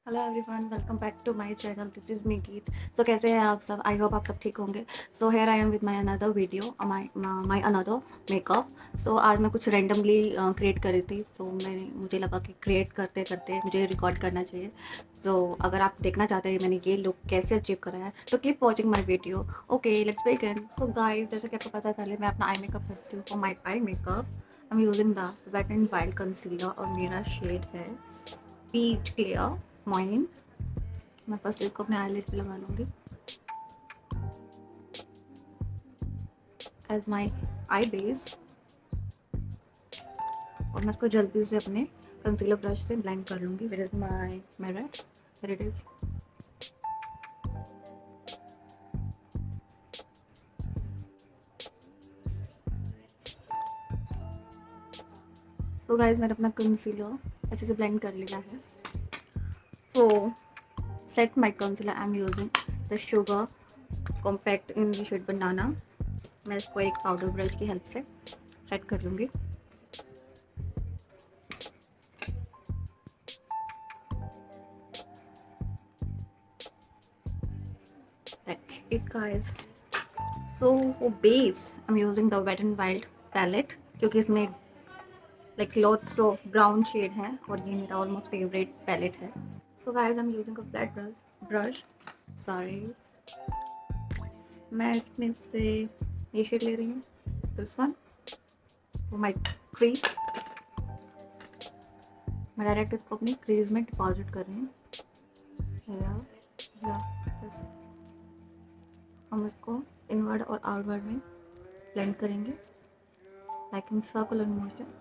Hello everyone, welcome back to my channel. This is me Geet. So कैसे हैं आप सब? आई होप आप सब ठीक होंगे। So here I am with my another video, my another makeup. So आज मैं कुछ रैंडमली क्रिएट कर रही थी। सो मुझे लगा कि क्रिएट करते करते मुझे रिकॉर्ड करना चाहिए। सो अगर आप देखना चाहते हैं मैंने ये लुक कैसे अचीव करा है तो keep watching my video. Okay, let's begin. So guys, जैसे कि आपको पता है, पहले मैं अपना आई मेकअप करती हूँ। For my eye makeup I am using the wet and wild concealer और मेरा शेड है पीच क्लियर माइन। मैं फर्स्ट इसको अपने आईलिड पे लगा लूँगी एज माई आई बेस, और मैं इसको जल्दी से अपने कंसीलर ब्रश से ब्लेंड कर लूँगी। Where is my mirror? Where it is. So guys, मैंने अपना कंसीलर अच्छे से ब्लेंड कर लिया है। So set my concealer I am using the sugar compact in the shade banana. मैं इसको एक पाउडर ब्रश की हेल्प से सेट कर लूँगी। That's it guys. So for base I'm using the Wet n Wild palette क्योंकि इसमें like lots of brown shade है और ये मेरा almost favorite palette है. So guys, I'm using a flat brush. Sorry. मैं इसमें से ये शेड ले रही हूँ, this one for my crease. मैं डायरेक्ट इसको अपनी क्रीज में डिपॉजिट कर रही हूँ। हम इसको इनवर्ड और आउटवर्ड में ब्लेंड करेंगे like in circular motion.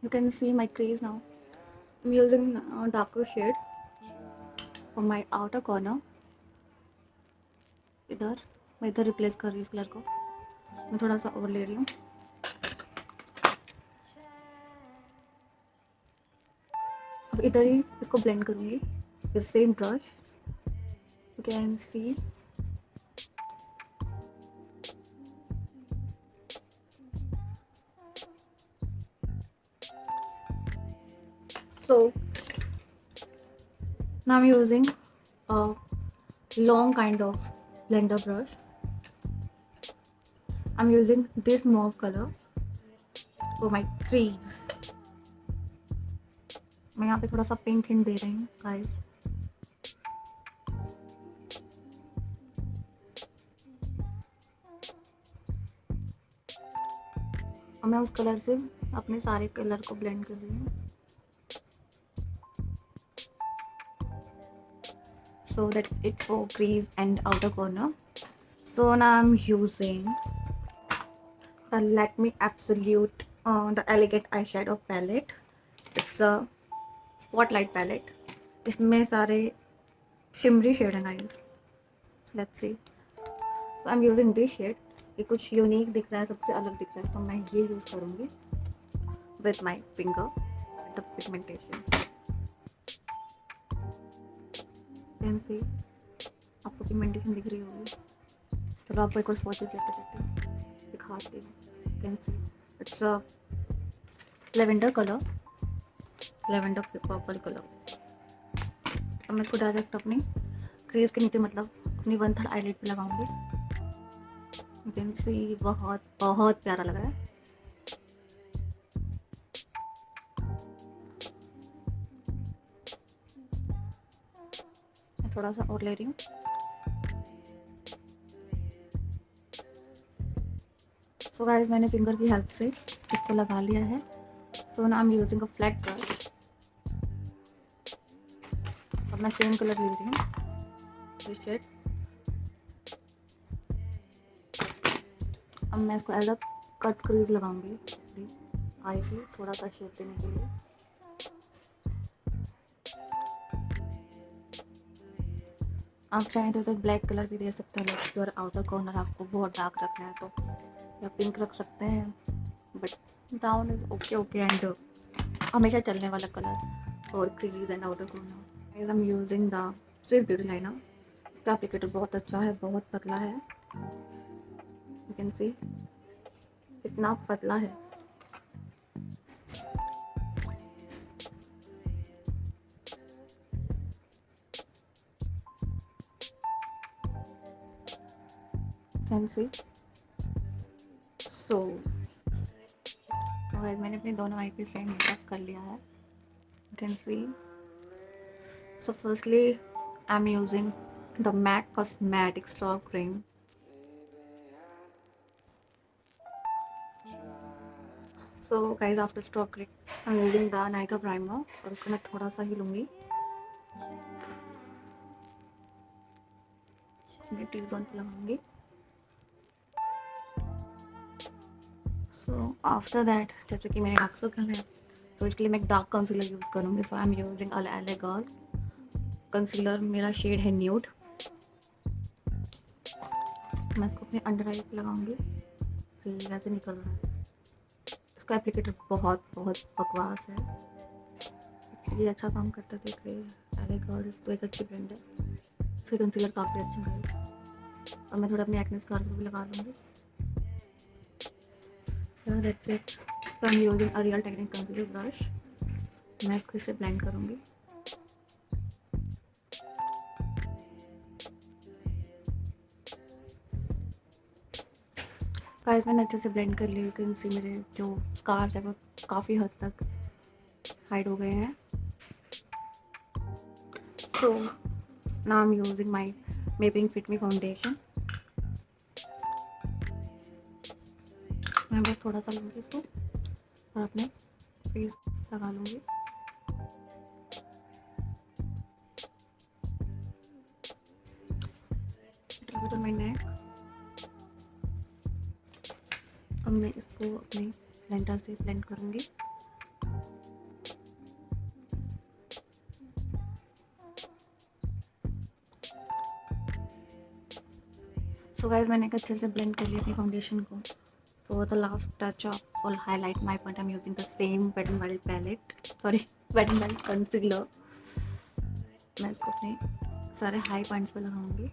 You can see my crease now. I'm using a darker shade for my outer corner. मैं इधर रिप्लेस कर रही हूँ इस कलर को। मैं थोड़ा सा और ले रही हूँ। अब इधर ही इसको ब्लेंड करूँगी with same brush. You can C so now I'm using a long kind of blender brush. I'm using this mauve color for my crease. मैं यहाँ पे थोड़ा सा पिंक हिंट दे रही हूँ गाइस। और मैं उस कलर से अपने सारे कलर को ब्लेंड कर रही हूँ। So that's it for crease and outer corner. So now I'm using the Lakme Absolute the Elegant eyeshadow palette. It's a spotlight palette. इसमें सारे shimmery shade हैं guys. Let's see. So I'm using this shade. ये कुछ unique दिख रहा है, सबसे अलग दिख रहा है, तो मैं ये यूज़ करूँगी with my finger the pigmentation. Can see आपको पिगमेंटेशन दिख रही होगी। चलो आपको एक और स्वॉचेस लेते दिखाती हूँ। Can see it's a lavender colour, lavender purple colour. अब मैं इसको डायरेक्ट अपनी क्रीज के नीचे, मतलब अपनी 1/3 आईलिड पे लगाऊंगी। यू कैन सी बहुत बहुत प्यारा लग रहा है। मैं थोड़ा सा और ले रही हूँ। सो गाइस, मैंने फिंगर की हेल्प से इसको लगा लिया है। So now I am using a flat brush. अब मैं सेम कलर ले रही हूँ, दिस शेड। अब मैं इसको एज अ कट क्रीज लगाऊंगी आई पे, थोड़ा सा शेप देने के लिए। आप चाहें तो इधर ब्लैक कलर भी दे सकते हैं, लाइक योर आउटर कॉर्नर आपको बहुत डार्क रखना है तो, या पिंक रख सकते हैं, but brown is okay and हमेशा चलने वाला कलर और crease and outer corner. I am using the Swiss beauty liner. इसका एप्लीकेटर बहुत अच्छा है, बहुत पतला है। यू कैन सी इतना पतला है। Can see. सो गाइस मैंने अपने दोनों आई पे सेम मेकअप कर लिया है, you can see. So firstly I am using the MAC cosmetic strobe cream. So guys after strobe cream I am using the Nykaa primer, और उसको मैं थोड़ा सा ही लूँगी अपने टी जोन पे लगाऊंगी। सो आफ्टर दैट जैसे कि मेरे डार्क सर्कल है, तो इसके लिए मैं एक डार्क कंसीलर यूज़ करूँगी। सो आई एम यूजिंग एले गर्ल कंसीलर, मेरा शेड है न्यूड। मैं इसको अपने अंडर आई पे लगाऊंगी। सी वैसे निकल रहा है, इसका एप्लीकेटर बहुत बकवास है, ये अच्छा काम करता है, तो इसलिए एले गर्ल तो एक अच्छी ब्रांड है, इसके कंसीलर काफ़ी अच्छे हैं। और मैं थोड़ा अपने एक्ने स्कार पर भी लगा लूँगी। That's it. So I am using a real technique concealer brush, मैं इसको इसे ब्लेंड करूँगी। गाइस मैंने अच्छे से ब्लेंड कर लिया, यू कैन सी मेरे जो स्कार्स है वो काफ़ी हद तक हाइड हो गए हैं। So now I am using my Maybelline fit me foundation. मैं बस थोड़ा सा लूँगी इसको और अपने फेस लगा लूँगी। माय नेक। अब मैं इसको अपने ब्लेंडर से ब्लेंड करूँगी। सो गाइस मैंने अच्छे से ब्लेंड कर लिया अपनी फाउंडेशन को। For the last touch up और highlight my point I am using the same wet and wild palette, sorry wet and wild concealer. मैं इसको अपने सारे हाई पॉइंट्स पे लगाऊंगी।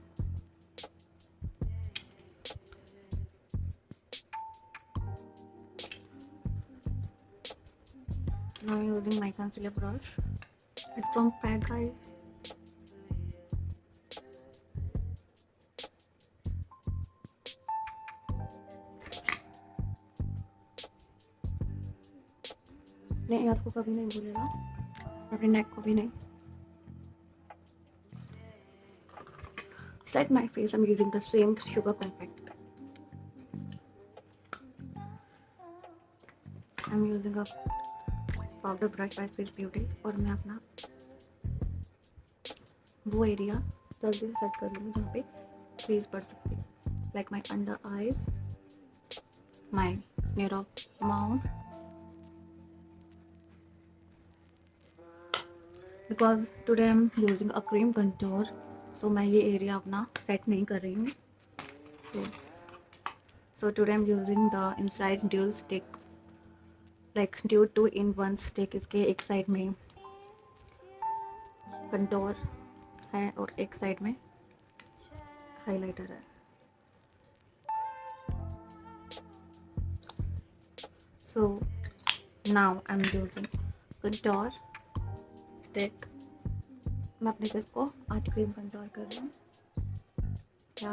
Now I'm using my concealer brush. It's from Pack, guys. नहीं यार को कभी नहीं भूलेगा, अपने नेक को भी नहीं। Set my face. I'm using the same sugar compact. I'm using a powder brush by Swiss Beauty, और मैं अपना वो एरिया जल्दी से सेट कर लूँगी जहाँ पे फेस पड़ सकती है, like my under eyes, my near of mouth, because today I am using a cream contour, so मैं ये एरिया अपना सेट नहीं कर रही हूँ। So today I am using the inside dual stick, like dew 2-in-1 stick. इसके एक side में कंटूर है और एक साइड में हाइलाइटर है। So now I am using contour stick. मैं अपने फेस को आज क्रीम कंटूर कर रही हूँ, क्या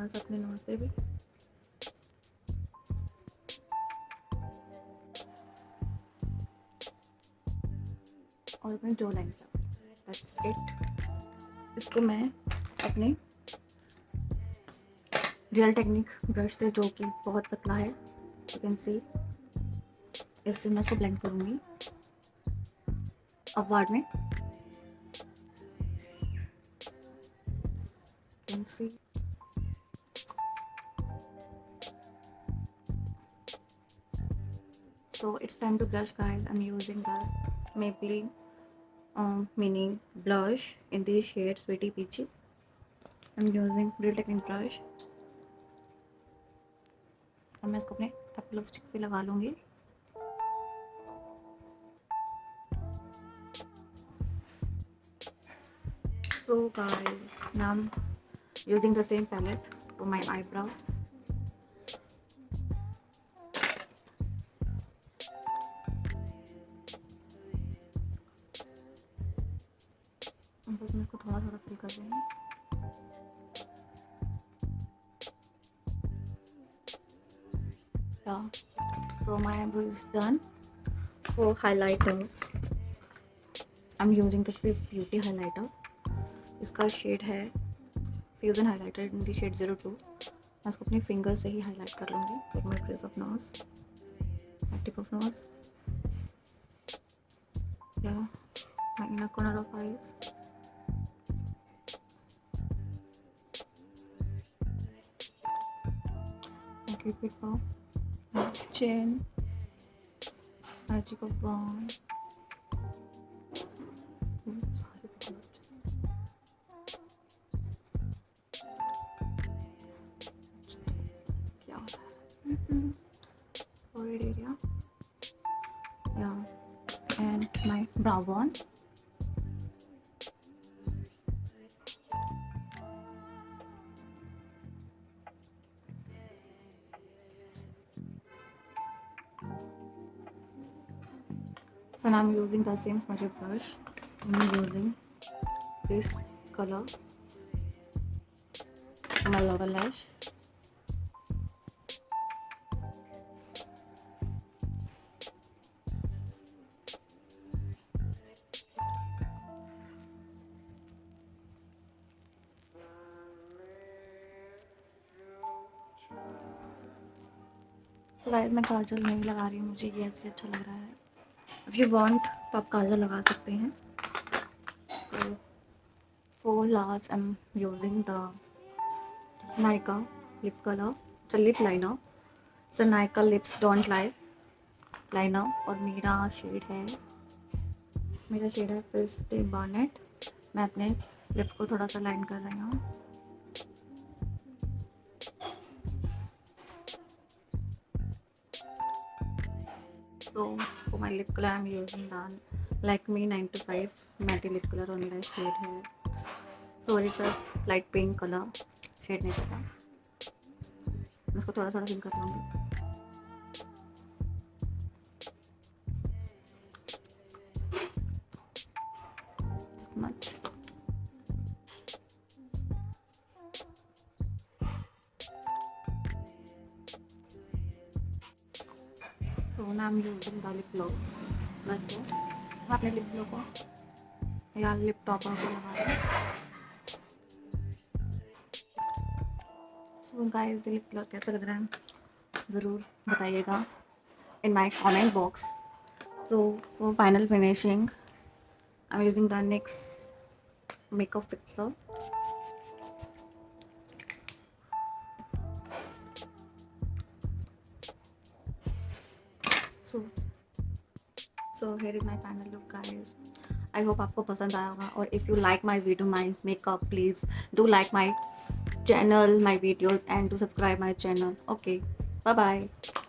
आज अपने नोज पे भी। और अपने जो लाइन का, दैट्स इट। इसको मैं अपने रियल टेक्निक ब्रश से, जो कि बहुत पतला है, यू कैन सी, इससे मैं इसको ब्लेंड करूँगी अपवार्ड में, can see. So it's time to blush, guys. I'm using the Maybelline mini blush in the shade Sweetie Peachy. I'm using Real Technique brush और मैं इसको अपने एप्पल लिपस्टिक पे लगा लूँगी। So guys, now I'm using the same palette for my eyebrow. बस मैं इसको थोड़ा थोड़ा फिल कर रही हूँ। Yeah, so my eyebrow is done. For highlighter, I'm using this beauty highlighter. इसका शेड है fusion highlighter in the shade 02. मैं इसको अपनी फिंगर से ही हाईलाइट कर लूँगी with my trace of nose, tip of nose, या my inner corner of eyes. I keep it for my chin, my cheek of brown. Forehead area, yeah, and my brow bone. So now I'm using the same smudger brush. I'm using this color for my lower lash. So guys, मैं काजल नहीं लगा रही हूँ, मुझे ये ऐसे अच्छा लग रहा है. If you want तो आप काजल लगा सकते हैं. So for last I'm using the Nika lip color. It's a lip liner. So Nika lips don't lie liner. और मेरा शेड है फिस्टे बॉनेट. मैं अपने लिप्स को थोड़ा सा लाइन कर रही हूँ. So for my lip color I'm using the Lakme 925 matte lip color और मेरा शेड है, so it's a light pink color. Shade नहीं पता, मैं इसको थोड़ा थोड़ा फिल कर लूँगी. Much. So now I'm using the lip glow. बस तो अपने लिप ग्लो को या लिप टॉपर को लगा दें. So guys, लिप ग्लो कैसा लग रहा है ज़रूर बताइएगा in my comment box. So for final finishing I'm using the NYX makeup fixer. So here is my final look guys. I hope आपको पसंद आया होगा. और if you like my video, my makeup, please do like my channel, my videos, and do subscribe my channel. Okay, bye bye.